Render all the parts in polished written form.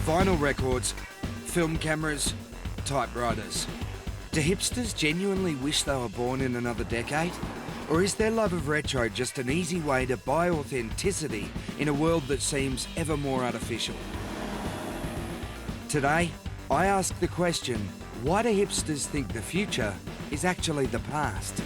Vinyl records, film cameras, typewriters. Do hipsters genuinely wish they were born in another decade? Or is their love of retro just an easy way to buy authenticity in a world that seems ever more artificial? Today, I ask the question, why do hipsters think the future is actually the past?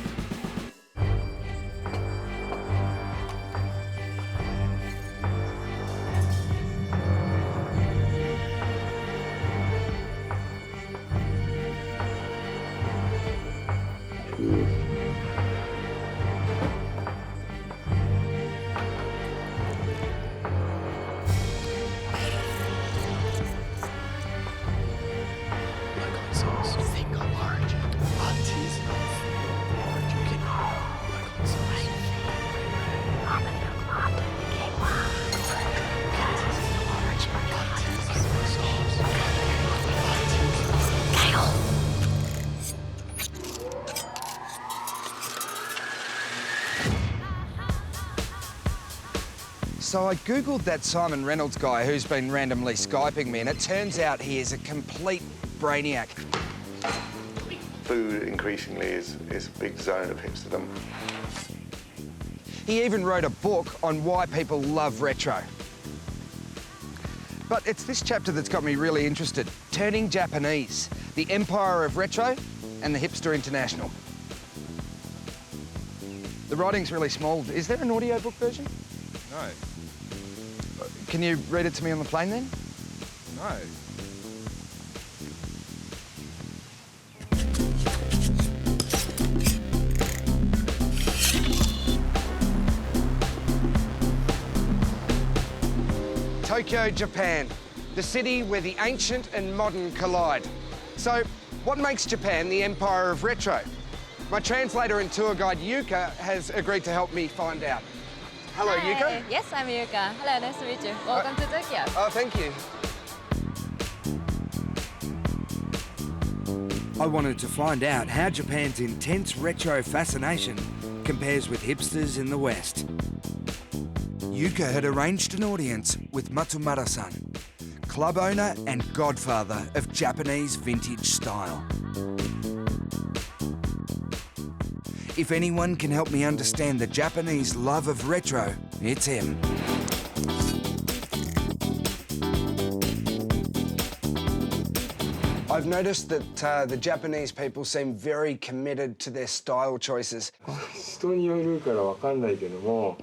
So I googled that Simon Reynolds guy who's been randomly Skyping me, and it turns out he is a complete brainiac. Food increasingly is a big zone of hipsterdom. He even wrote a book on why people love retro. But it's this chapter that's got me really interested. Turning Japanese, the empire of retro and the hipster international. The writing's really small. Is there an audiobook version? No. Can you read it to me on the plane then? No. Tokyo, Japan, the city where the ancient and modern collide. So, what makes Japan the empire of retro? My translator and tour guide Yuka has agreed to help me find out. Hello, Hi. Yuka. Yes, I'm Yuka. Hello, nice to meet you. Welcome to Tokyo. Oh, thank you. I wanted to find out how Japan's intense retro fascination compares with hipsters in the West. Yuka had arranged an audience with Matsumura-san, club owner and godfather of Japanese vintage style. If anyone can help me understand the Japanese love of retro, it's him. I've noticed that the Japanese people seem very committed to their style choices.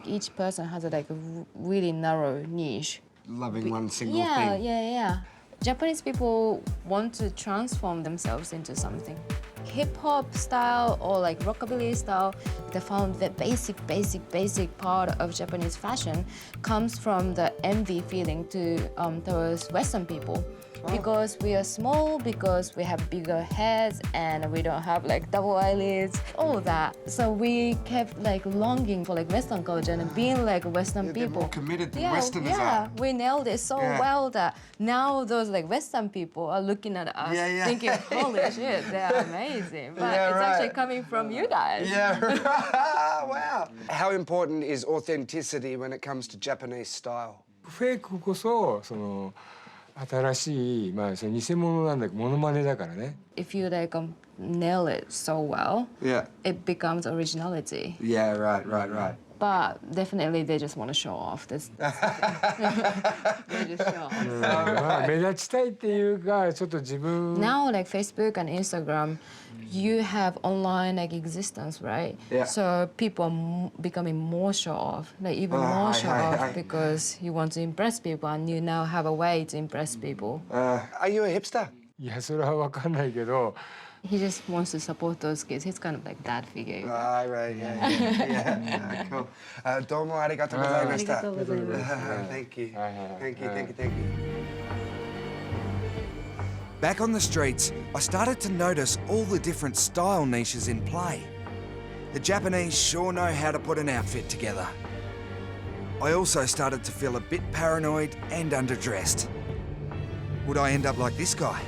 Each person has like a really narrow niche. Loving one single Yeah, thing. yeah. Japanese people want to transform themselves into something. Hip-hop style or like rockabilly style, they found the basic part of Japanese fashion comes from the envy feeling towards Western people. Because we are small, because we have bigger heads, and we don't have like double eyelids, all that. So we kept like longing for like Western culture and being like Western people. They're more committed than yeah, Westerners yeah, are. we nailed it so well that now those like Western people are looking at us thinking, holy shit, they're amazing. But it's actually coming from you guys. Yeah, wow. How important is authenticity when it comes to Japanese style? フェイクこそその新しいその偽物なんだけどモノマネだからね。If you like nail it so well, Yeah. it becomes originality. Yeah, right. But definitely they just want to show off. They just show off. 目立ちたいっていうかちょっと自分。Now like Facebook and Instagram, you have online like existence, right? Yeah. So people are becoming more show off, like even more show off because you want to impress people and you now have a way to impress people. Are you a hipster? いやそれは分かんないけど。 He just wants to support those kids. He's kind of like that figure. Right, yeah. Cool. どうもありがとうございました。ありがとうございます。Thank you. Back on the streets, I started to notice all the different style niches in play. The Japanese sure know how to put an outfit together. I also started to feel a bit paranoid and underdressed. Would I end up like this guy?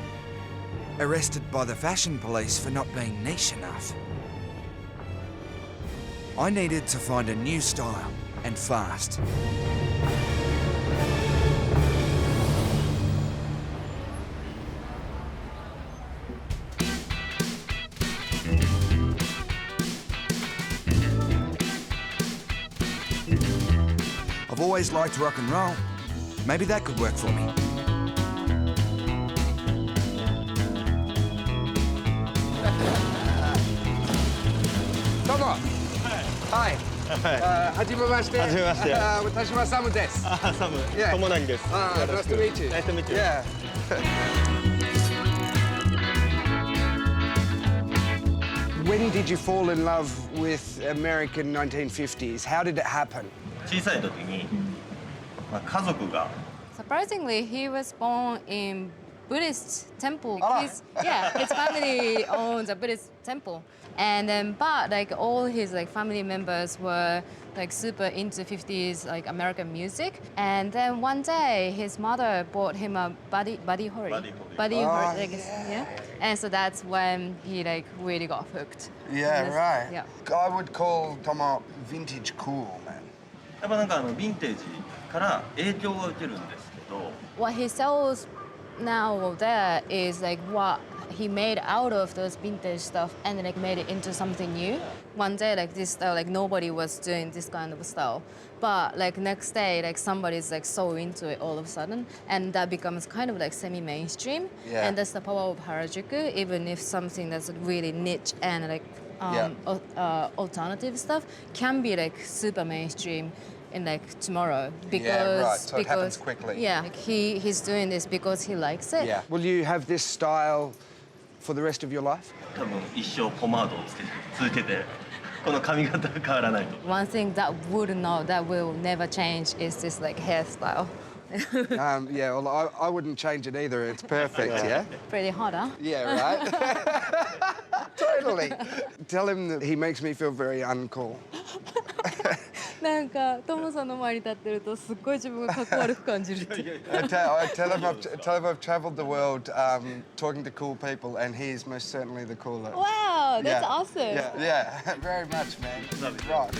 Arrested by the fashion police for not being niche enough. I needed to find a new style, and fast. I've always liked rock and roll. Maybe that could work for me. Tomo! Hi. Hajimemashite. Hajimemashite. Watashi wa Samu desu. Samu. Yeah. Tomonagi desu. Nice to meet you. Nice to meet you. Yeah. When did you fall in love with American 1950s? How did it happen? 小さい時に、家族が Surprisingly, he was born in Buddhist temple. Ah. His family owns a Buddhist temple, and then but like all his like family members were like super into 50s like American music. And then one day his mother bought him a buddy holly. Buddy Holly, like, yeah. And so that's when he like really got hooked. Yeah, Yes, right. Yeah. I would call Tomo vintage cool, man. やっぱなんかヴィンテージから影響を受けるんですけど、 What he sells now there is like what he made out of those vintage stuff and like made it into something new. One day like this style, like nobody was doing this kind of style. But like next day, like somebody's like so into it all of a sudden, and that becomes kind of like semi-mainstream. Yeah. And that's the power of Harajuku, even if something that's really niche and like alternative stuff can be like super mainstream in like tomorrow because Yeah, right. So it because happens quickly. yeah, like he's doing this because he likes it. Yeah. Will you have this style for the rest of your life? 多分一生ポマードをつけて続けて、この髪型が変わらないと。 One thing that will never change is this like hairstyle. Yeah, well, I wouldn't change it either. It's perfect, yeah? Pretty hot, huh? Yeah, right? Totally. Tell him that he makes me feel very uncool. なんかトモさんの前に立ってるとすっごい自分がかっこ悪く感じるって tell him I've travelled the world talking to cool people, and he is most certainly the cooler. Wow, that's Yeah. awesome. Yeah, very much, man. Right.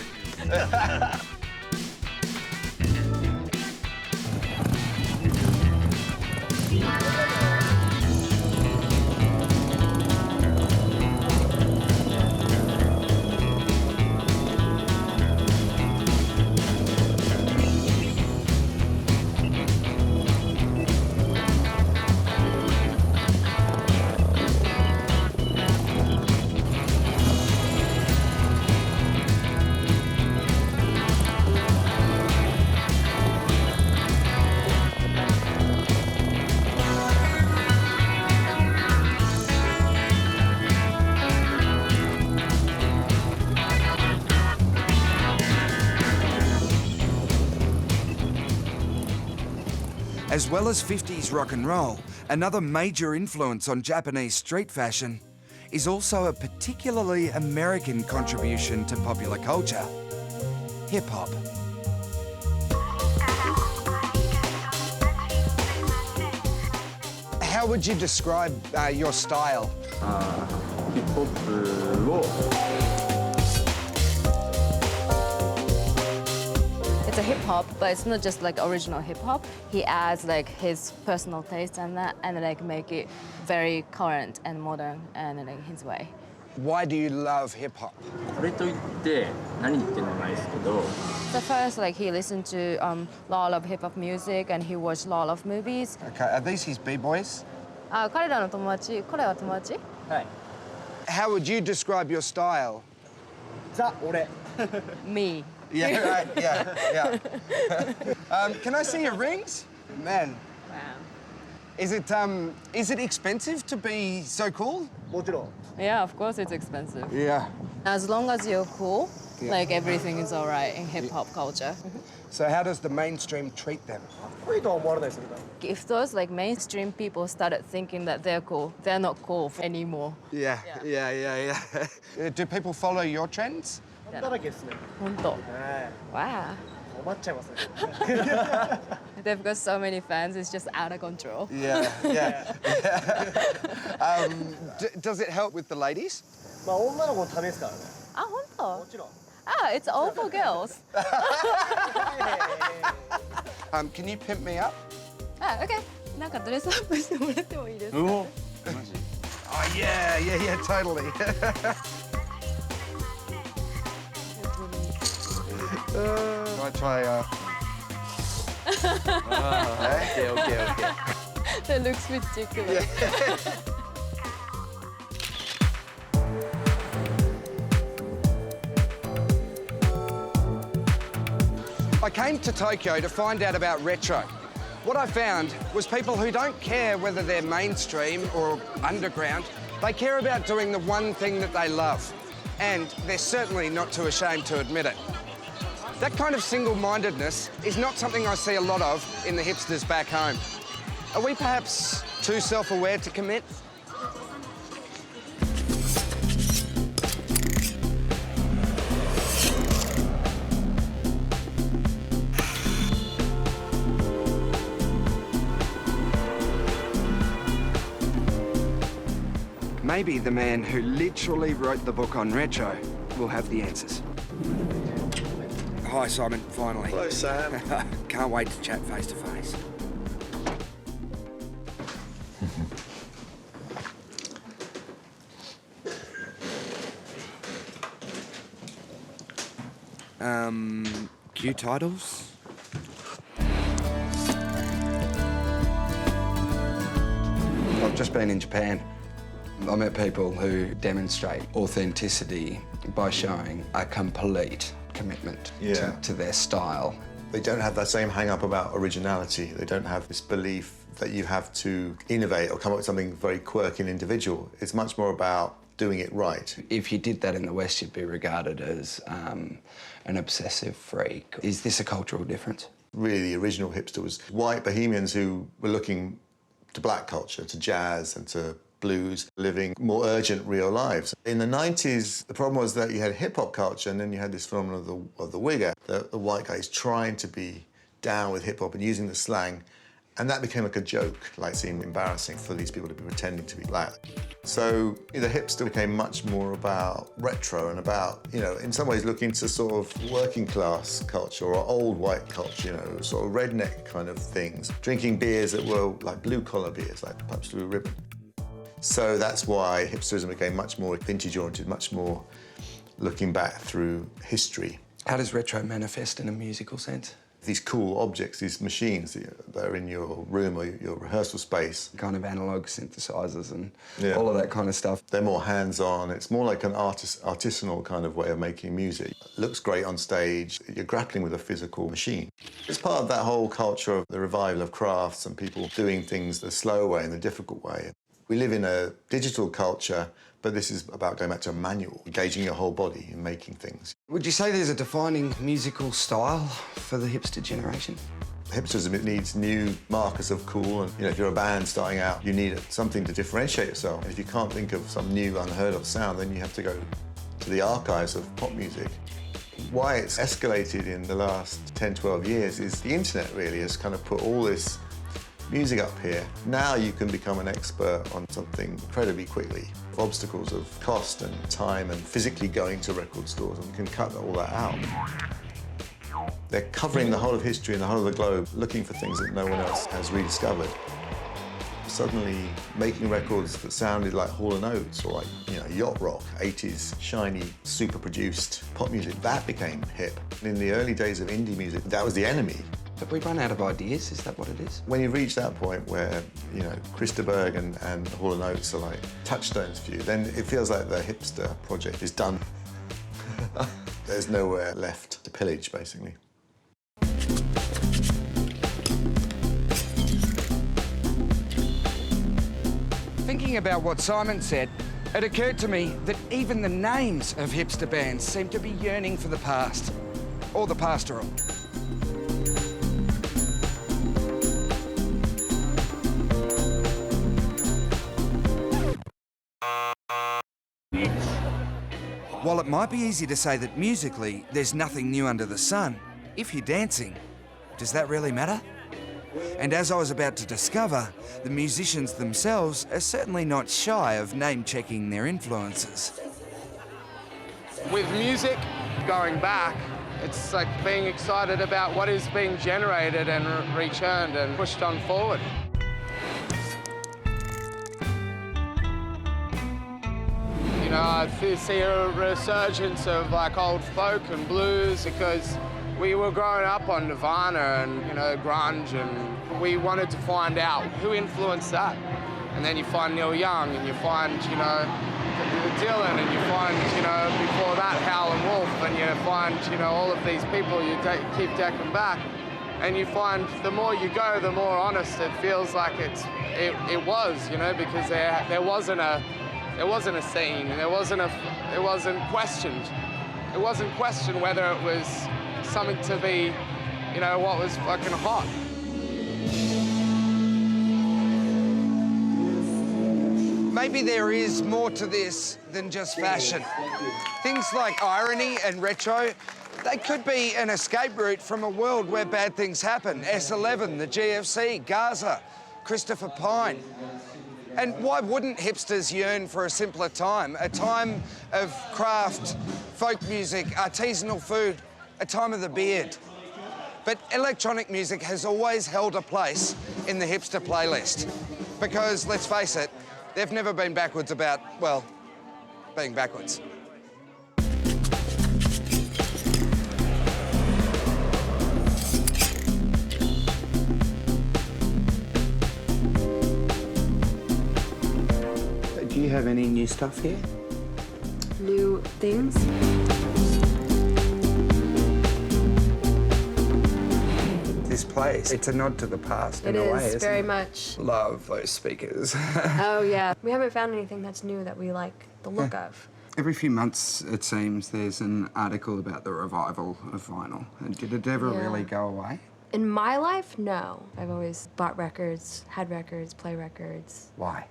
As well as 50s rock and roll, another major influence on Japanese street fashion is also a particularly American contribution to popular culture: hip-hop. How would you describe your style? ヒップホップを It's a hip hop, but it's not just like original hip hop. He adds like his personal taste and that, and like make it very current and modern and like his way. Why do you love hip-hop? これといって何っていうのはないですけど、 So first, like he listened to a lot of hip hop music and he watched a lot of movies. Okay, are these his b-boys? 彼らの友達、彼は友達？はい。 How would you describe your style? ザ俺。 Me. Yeah, right, yeah. Can I see your rings? Man, Wow. is it expensive to be so cool? もちろん。 Yeah, of course it's expensive. Yeah. As long as you're cool, Yeah. like everything is alright in hip hop culture. So how does the mainstream treat them? かっこいいとは思われないですけど。 If those like mainstream people started thinking that they're cool, they're not cool anymore. Yeah. Do people follow your trends? だらけですね。本当。はい Wow. 困っちゃいますね。 They've got so many fans, it's just out of control. Yeah. Does it help with the ladies? まあ女の子のためですからね。あ、本当もちろん。Ah, it's all for girls. Can you pimp me up? Ah, okay. なんかドレスアップしてもらってもいいですか? Oh, yeah, totally. Can I try, Okay. That looks ridiculous. I came to Tokyo to find out about retro. What I found was people who don't care whether they're mainstream or underground. They care about doing the one thing that they love. And they're certainly not too ashamed to admit it. That kind of single-mindedness is not something I see a lot of in the hipsters back home. Are we perhaps too self-aware to commit? Maybe the man who literally wrote the book on retro will have the answers. Hi, Simon, finally. Hello, Sam. Can't wait to chat face to face. Q titles? I've just been in Japan. I met people who demonstrate authenticity by showing a complete commitment to their style. They don't have that same hang-up about originality. They don't have this belief that you have to innovate or come up with something very quirky and individual. It's much more about doing it right. If you did that in the West, you'd be regarded as an obsessive freak. Is this a cultural difference? Really, the original hipster was white bohemians who were looking to black culture, to jazz and to blues, living more urgent real lives. In the 90s, the problem was that you had hip-hop culture and then you had this phenomenon of the wigger, the white guys trying to be down with hip-hop and using the slang, and that became like a joke, like seemed embarrassing for these people to be pretending to be black. So the hipster became much more about retro and about, you know, in some ways looking to sort of working class culture or old white culture, you know, sort of redneck kind of things. Drinking beers that were like blue-collar beers, like Pabst Blue Ribbon. So that's why hipsterism became much more vintage-oriented, much more looking back through history. How does retro manifest in a musical sense? These cool objects, these machines that are in your room or your rehearsal space. Kind of analog synthesizers and all of that kind of stuff. They're more hands-on. It's more like an artisanal kind of way of making music. It looks great on stage. You're grappling with a physical machine. It's part of that whole culture of the revival of crafts and people doing things the slow way and the difficult way. We live in a digital culture, but this is about going back to a manual, engaging your whole body in making things. Would you say there's a defining musical style for the hipster generation? Hipsterism, it needs new markers of cool, and if you're a band starting out, you need something to differentiate yourself. And if you can't think of some new, unheard of sound, then you have to go to the archives of pop music. Why it's escalated in the last 10, 12 years is the internet really has kind of put all this music up here. Now you can become an expert on something incredibly quickly. Obstacles of cost and time and physically going to record stores, and you can cut all that out. They're covering the whole of history and the whole of the globe, looking for things that no one else has rediscovered. Suddenly making records that sounded like Hall & Oates or like, yacht rock, 80s, shiny, super produced pop music, that became hip. In the early days of indie music, that was the enemy. Have we run out of ideas? Is that what it is? When you reach that point where, Christa Berg and Hall & Oates are like touchstones for you, then it feels like the hipster project is done. There's nowhere left to pillage, basically. Thinking about what Simon said, it occurred to me that even the names of hipster bands seem to be yearning for the past, or the pastoral. While it might be easy to say that musically there's nothing new under the sun, if you're dancing, does that really matter? And as I was about to discover, the musicians themselves are certainly not shy of name-checking their influences. With music going back. It's like being excited about what is being generated and returned and pushed on forward. You know, I see a resurgence of like old folk and blues because we were growing up on Nirvana and, you know, grunge, and we wanted to find out who influenced that. And then you find Neil Young, and you find, you know, Dylan, and you find, you know, before that, Howlin' Wolf, and you find, you know, all of these people you keep decking back. And you find the more you go, the more honest it feels like it was, you know, because there wasn't a scene, it wasn't questioned. It wasn't questioned whether it was something to be, you know, what was fucking hot. Maybe there is more to this than just fashion. Things like irony and retro, they could be an escape route from a world where bad things happen. S11, the GFC, Gaza, Christopher Pine. And why wouldn't hipsters yearn for a simpler time? A time of craft, folk music, artisanal food, a time of the beard. But electronic music has always held a place in the hipster playlist. Because, let's face it, they've never been backwards about, well, being backwards. Do you have any new stuff here? New things? This place, it's a nod to the past in It a way, is, isn't very it? much. Love those speakers. Oh, yeah. We haven't found anything that's new that we like the look of. Every few months, it seems, there's an article about the revival of vinyl. And did it ever Yeah. really go away? In my life, no. I've always bought records, had records, play records. Why?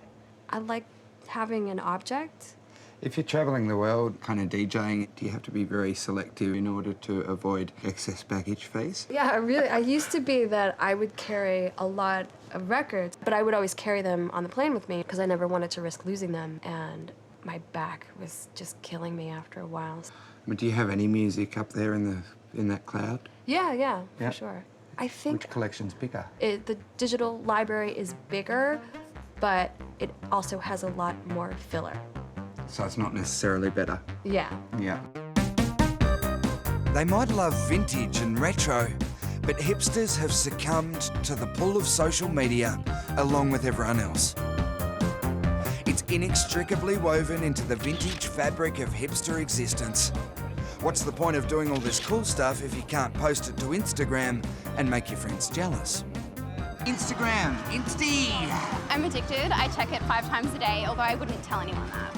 I like having an object. If you're travelling the world kind of DJing, do you have to be very selective in order to avoid excess baggage fees? Yeah, I used to be that I would carry a lot of records, but I would always carry them on the plane with me because I never wanted to risk losing them, and my back was just killing me after a while. But do you have any music up there in that cloud? Yeah, Yeah. for sure. I think Which collection's bigger? the digital library is bigger, but it also has a lot more filler. So it's not necessarily better. Yeah. Yeah. They might love vintage and retro, but hipsters have succumbed to the pull of social media along with everyone else. It's inextricably woven into the vintage fabric of hipster existence. What's the point of doing all this cool stuff if you can't post it to Instagram and make your friends jealous? Instagram, Insty! I'm addicted. I check it 5 times a day, although I wouldn't tell anyone that.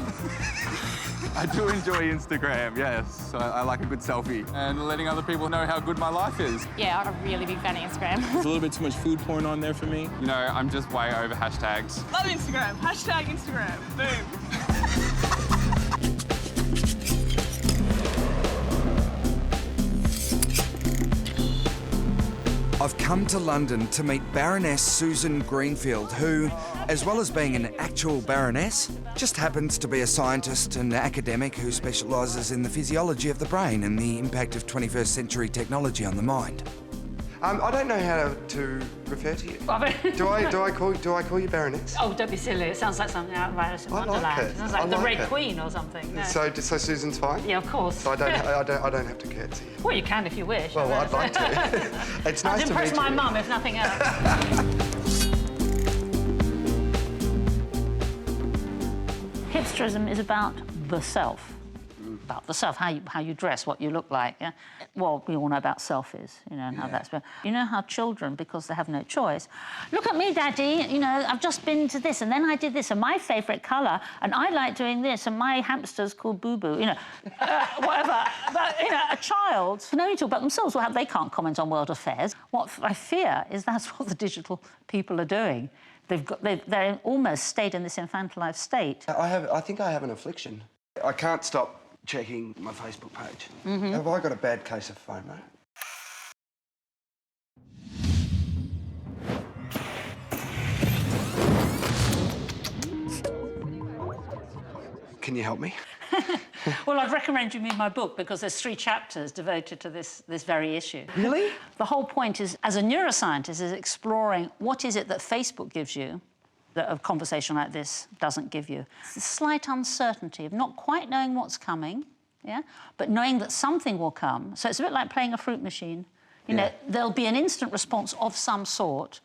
I do enjoy Instagram, yes. I like a good selfie and letting other people know how good my life is. Yeah, I'm a really big fan of Instagram. There's a little bit too much food porn on there for me. You know, I'm just way over hashtags. Love Instagram. Hashtag Instagram. Boom. I've come to London to meet Baroness Susan Greenfield, who, as well as being an actual baroness, just happens to be a scientist and academic who specialises in the physiology of the brain and the impact of 21st century technology on the mind. I don't know how to refer to you. Do I call you Baroness? Oh, don't be silly. It sounds like something out of Alice in I like Wonderland. it. It sounds like I the like Red it. Queen or something. No. So Susan's fine? Yeah, of course. So I don't have to curtsy. Well, you can if you wish. Well, I'd like to. It's nice I'd to impress meet my you. mum, if nothing else. Hipsterism is about the self. About the self, how you dress, what you look like. Yeah? Well, we all know about selfies, you know, and how that's been. You know how children, because they have no choice, look at me, Daddy, you know, I've just been to this, and then I did this, and my favourite colour, and I like doing this, and my hamster's called Boo Boo, you know, whatever. But, you know, a child can only talk about themselves. Well, they can't comment on world affairs. What I fear is that's what the digital people are doing. They're almost stayed in this infantilized state. I think I have an affliction. I can't stop checking my Facebook page. Have I got a bad case of FOMO? Can you help me? Well, I'd recommend you read my book because there's 3 chapters devoted to this very issue. Really? The whole point is, as a neuroscientist, is exploring what is it that Facebook gives you that a conversation like this doesn't give you. The slight uncertainty of not quite knowing what's coming, yeah, but knowing that something will come. So it's a bit like playing a fruit machine. You know, there'll be an instant response of some sort,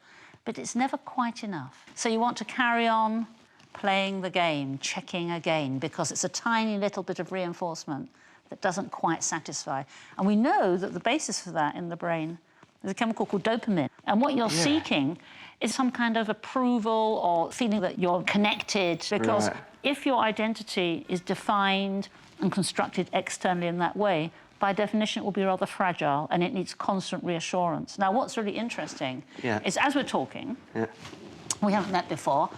but it's never quite enough. So you want to carry on playing the game, checking again, because it's a tiny little bit of reinforcement that doesn't quite satisfy. And we know that the basis for that in the brain is a chemical called dopamine. And what you're seeking is some kind of approval or feeling that you're connected, because if your identity is defined and constructed externally in that way, by definition, it will be rather fragile and it needs constant reassurance. Now, what's really interesting is as we're talking, we haven't met before,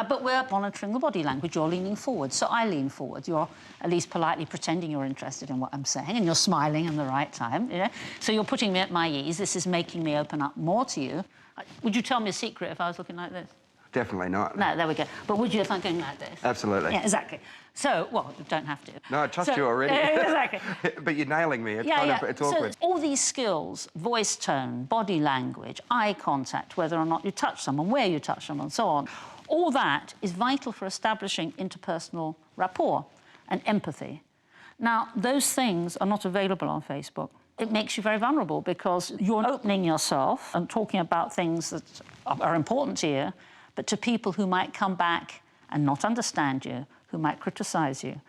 but we're monitoring the body language. You're leaning forward, so I lean forward. You're at least politely pretending you're interested in what I'm saying, and you're smiling in the right time, you know? So you're putting me at my ease. This is making me open up more to you. Would you tell me a secret if I was looking like this? Definitely not. No, there we go. But would you if I'm going like this? Absolutely. Yeah, exactly. So, well, you don't have to. No, I trust you already. Exactly. But you're nailing me. It's it's awkward. So all these skills, voice tone, body language, eye contact, whether or not you touch someone, where you touch them, and so on, all that is vital for establishing interpersonal rapport and empathy. Now, those things are not available on Facebook. It makes you very vulnerable because you're opening yourself and talking about things that are important to you, but to people who might come back and not understand you, who might criticise you.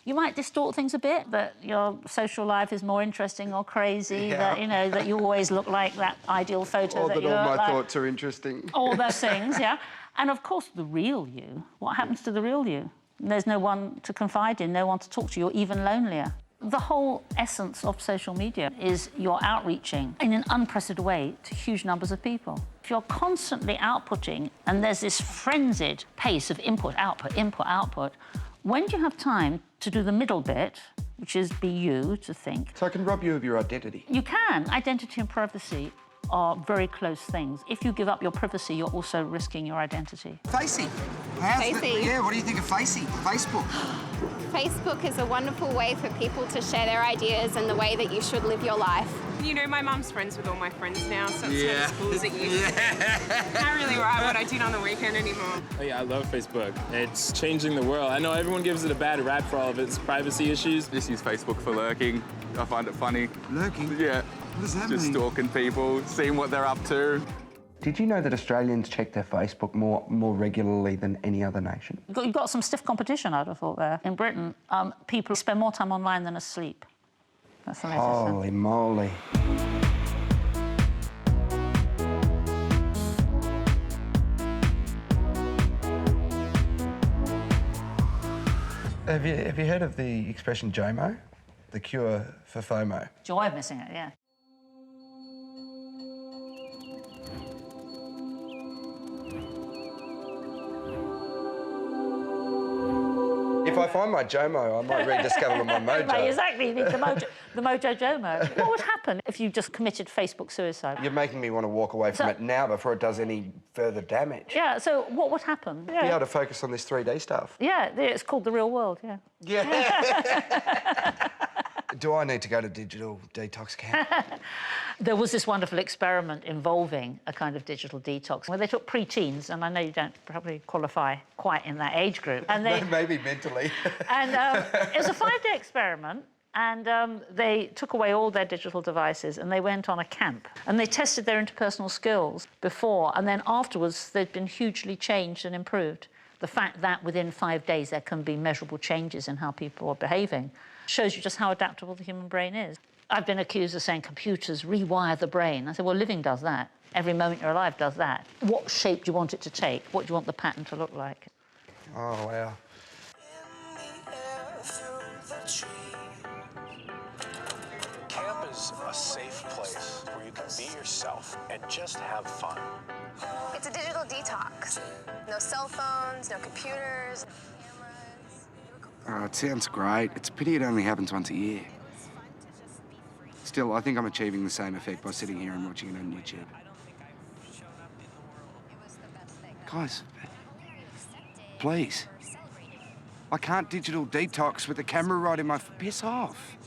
You might distort things a bit, that your social life is more interesting or crazy, that, you know, that you always look like that ideal photo Or that you all my look like. thoughts are interesting. All those things, yeah. And, of course, the real you. What happens to the real you? There's no one to confide in, no one to talk to. You're even lonelier. The whole essence of social media is you're outreaching in an unprecedented way to huge numbers of people. If you're constantly outputting and there's this frenzied pace of input, output, when do you have time to do the middle bit, which is be you, to think? So I can rob you of your identity? You can. Identity and privacy are very close things. If you give up your privacy, you're also risking your identity. Facey. Yeah, what do you think of Facey? Facebook? Facebook is a wonderful way for people to share their ideas and the way that you should live your life. You know, my mum's friends with all my friends now, so it's not as cool as it used to be. Can't really write what I did on the weekend anymore. Oh, yeah, I love Facebook. It's changing the world. I know everyone gives it a bad rap for all of its privacy issues. Just use Facebook for lurking. I find it funny. Lurking? Yeah. What does that Just mean? stalking people, seeing what they're up to. Did you know that Australians check their Facebook more regularly than any other nation? You've got some stiff competition, I'd have thought, there. In Britain, people spend more time online than asleep. That's the latest. Holy moly. Have you heard of the expression JOMO? The cure for FOMO? Joy of missing it, yeah. If I find my JOMO, I might rediscover my mojo. Right, exactly, you need the mojo JOMO. What would happen if you just committed Facebook suicide? You're making me want to walk away from it now before it does any further damage. Yeah, so what would happen? Be able to focus on this 3D stuff. Yeah, it's called the real world, yeah. Yeah. Do I need to go to digital detox camp? There was this wonderful experiment involving a kind of digital detox where they took pre-teens, and I know you don't probably qualify quite in that age group. And they, maybe mentally. And it was a 5-day experiment, and they took away all their digital devices and they went on a camp. And they tested their interpersonal skills before, and then afterwards they'd been hugely changed and improved. The fact that within 5 days there can be measurable changes in how people are behaving shows you just how adaptable the human brain is. I've been accused of saying computers rewire the brain. I said, well, living does that. Every moment you're alive does that. What shape do you want it to take? What do you want the pattern to look like? Oh, wow. Camp is a safe place where you can be yourself and just have fun. It's a digital detox. No cell phones, no computers. Oh, it sounds great. It's a pity it only happens once a year. Still, I think I'm achieving the same effect by sitting here and watching it on YouTube. Guys, please. I can't digital detox with the camera right in my... Piss off.